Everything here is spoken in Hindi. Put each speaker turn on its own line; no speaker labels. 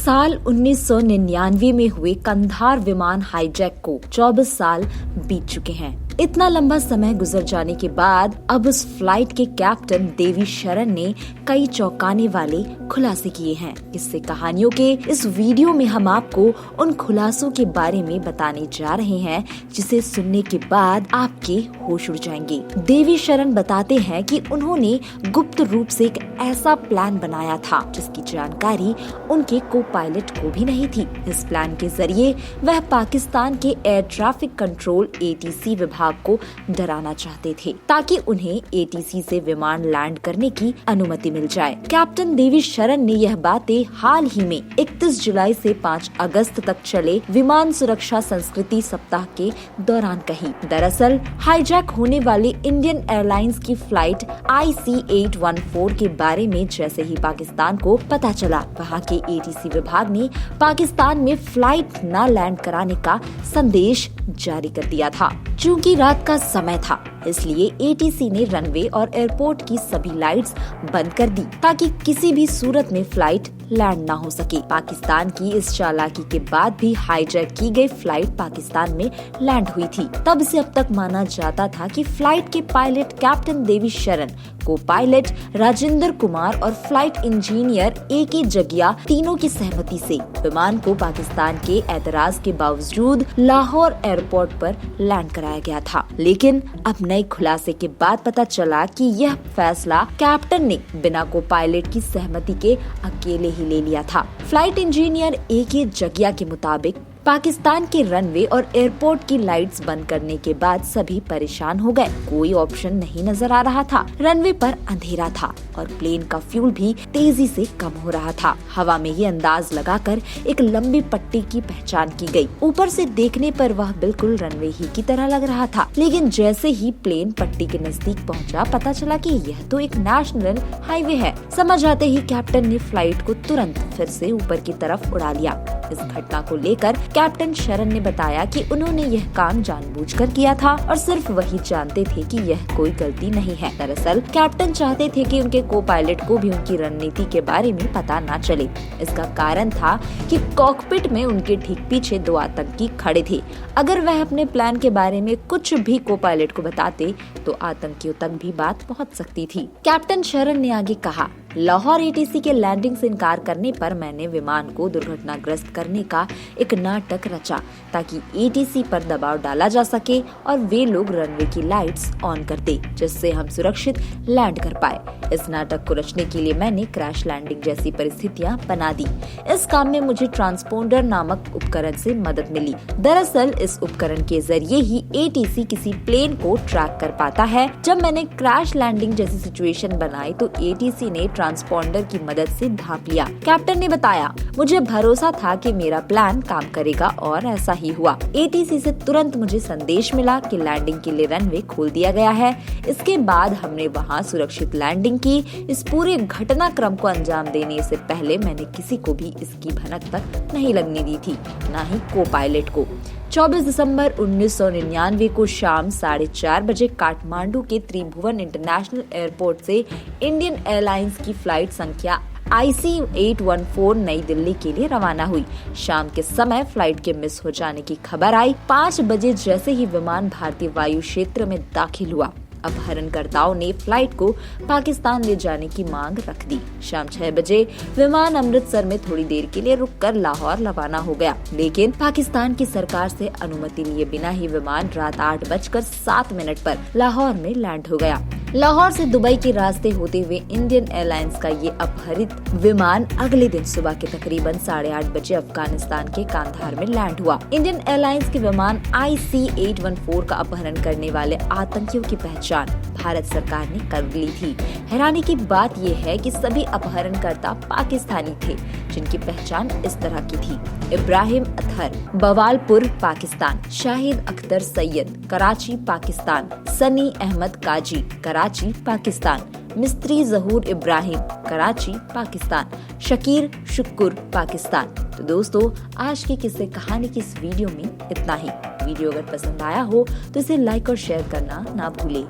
साल 1999 में हुए कंधार विमान हाईजैक को 24 साल बीत चुके हैं। इतना लंबा समय गुजर जाने के बाद अब उस फ्लाइट के कैप्टन देवी शरण ने कई चौंकाने वाले खुलासे किए हैं। इससे कहानियों के इस वीडियो में हम आपको उन खुलासों के बारे में बताने जा रहे हैं जिसे सुनने के बाद आपके होश उड़ जाएंगे। देवी शरण बताते हैं कि उन्होंने गुप्त रूप से एक ऐसा प्लान बनाया था जिसकी जानकारी उनके को पायलट को भी नहीं थी। इस प्लान के जरिए वह पाकिस्तान के एयर ट्रैफिक कंट्रोल ATC विभाग को डराना चाहते थे ताकि उन्हें ATC से विमान लैंड करने की अनुमति मिल जाए। कैप्टन देवी शरण ने यह बातें हाल ही में 31 जुलाई से 5 अगस्त तक चले विमान सुरक्षा संस्कृति सप्ताह के दौरान कही। दरअसल हाईजैक होने वाली इंडियन एयरलाइंस की फ्लाइट IC-814 के बारे में जैसे ही पाकिस्तान को पता चला, वहाँ के ATC विभाग ने पाकिस्तान में फ्लाइट न लैंड कराने का संदेश जारी कर दिया था। चूंकि रात का समय था, इसलिए ATC ने रनवे और एयरपोर्ट की सभी लाइट्स बंद कर दी ताकि किसी भी सूरत में फ्लाइट लैंड न हो सके। पाकिस्तान की इस चालाकी के बाद भी हाईजैक की गई फ्लाइट पाकिस्तान में लैंड हुई थी। तब से अब तक माना जाता था कि फ्लाइट के पायलट कैप्टन देवी शरण, को पायलट राजेंद्र कुमार और फ्लाइट इंजीनियर AK जगिया तीनों की सहमति से विमान को पाकिस्तान के एतराज के बावजूद लाहौर एयरपोर्ट पर लैंड कराया गया था। लेकिन अब नए खुलासे के बाद पता चला कि यह फैसला कैप्टन ने बिना को पायलट की सहमति के अकेले ही ले लिया था। फ्लाइट इंजीनियर AK जगिया के मुताबिक पाकिस्तान के रनवे और एयरपोर्ट की लाइट्स बंद करने के बाद सभी परेशान हो गए। कोई ऑप्शन नहीं नजर आ रहा था। रनवे पर अंधेरा था और प्लेन का फ्यूल भी तेजी से कम हो रहा था। हवा में ये अंदाज लगाकर एक लंबी पट्टी की पहचान की गई। ऊपर से देखने पर वह बिल्कुल रनवे ही की तरह लग रहा था, लेकिन जैसे ही प्लेन पट्टी के नजदीक पहुंचा, पता चला कि यह तो एक नेशनल हाईवे है। समझ आते ही कैप्टन ने फ्लाइट को तुरंत फिर से ऊपर की तरफ उड़ा लिया। इस घटना को लेकर कैप्टन शरण ने बताया कि उन्होंने यह काम जानबूझकर किया था और सिर्फ वही जानते थे कि यह कोई गलती नहीं है। दरअसल कैप्टन चाहते थे कि उनके को पायलट को भी उनकी रणनीति के बारे में पता न चले। इसका कारण था कि कॉकपिट में उनके ठीक पीछे 2 आतंकी खड़े थे। अगर वह अपने प्लान के बारे में कुछ भी को पायलट को बताते तो आतंकियों तक भी बात पहुंच सकती थी। कैप्टन शरण ने आगे कहा, लाहौर ATC के लैंडिंग से इनकार करने पर मैंने विमान को दुर्घटनाग्रस्त करने का एक नाटक रचा ताकि ATC पर दबाव डाला जा सके और वे लोग रनवे की लाइट्स ऑन कर दे, जिससे हम सुरक्षित लैंड कर पाए। इस नाटक को रचने के लिए मैंने क्रैश लैंडिंग जैसी परिस्थितियां बना दी। इस काम में मुझे ट्रांसपोंडर नामक उपकरण से मदद मिली। दरअसल इस उपकरण के जरिए ही ATC किसी प्लेन को ट्रैक कर पाता है। जब मैंने क्रैश लैंडिंग जैसी सिचुएशन बनाई तो ATC ने ट्रांसपोंडर की मदद से ढांप लिया। कैप्टन ने बताया, मुझे भरोसा था कि मेरा प्लान काम करेगा और ऐसा ही हुआ। ATC से तुरंत मुझे संदेश मिला कि लैंडिंग के लिए रनवे खोल दिया गया है। इसके बाद हमने वहां सुरक्षित लैंडिंग की। इस पूरे घटनाक्रम को अंजाम देने से पहले मैंने किसी को भी इसकी भनक तक नहीं लगने दी थी, न ही को पायलट को। 24 दिसंबर 1999 को शाम 4:30 बजे काठमांडू के त्रिभुवन इंटरनेशनल एयरपोर्ट से इंडियन एयरलाइंस की फ्लाइट संख्या IC-814 नई दिल्ली के लिए रवाना हुई। शाम के समय फ्लाइट के मिस हो जाने की खबर आई। 5 बजे जैसे ही विमान भारतीय वायु क्षेत्र में दाखिल हुआ, अपहरणकर्ताओं ने फ्लाइट को पाकिस्तान ले जाने की मांग रख दी। शाम 6 बजे विमान अमृतसर में थोड़ी देर के लिए रुककर लाहौर रवाना हो गया, लेकिन पाकिस्तान की सरकार से अनुमति लिए बिना ही विमान रात 8:07 पर लाहौर में लैंड हो गया। लाहौर से दुबई के रास्ते होते हुए इंडियन एयरलाइंस का ये अपहरित विमान अगले दिन सुबह के तकरीबन 8:30 बजे अफगानिस्तान के कांधार में लैंड हुआ। इंडियन एयरलाइंस के विमान IC-814 का अपहरण करने वाले आतंकियों की पहचान भारत सरकार ने कर ली थी। हैरानी की बात यह है कि सभी अपहरणकर्ता पाकिस्तानी थे, जिनकी पहचान इस तरह की थी: इब्राहिम अतहर, बवालपुर पाकिस्तान; शाहिद अख्तर सैयद, कराची पाकिस्तान; सनी अहमद काजी, कराची पाकिस्तान; मिस्त्री जहूर इब्राहिम, कराची पाकिस्तान; शकीर शुक्र पाकिस्तान। तो दोस्तों, आज की किस्से कहानी की इस वीडियो में इतना ही। वीडियो अगर पसंद आया हो तो इसे लाइक और शेयर करना ना भूलें।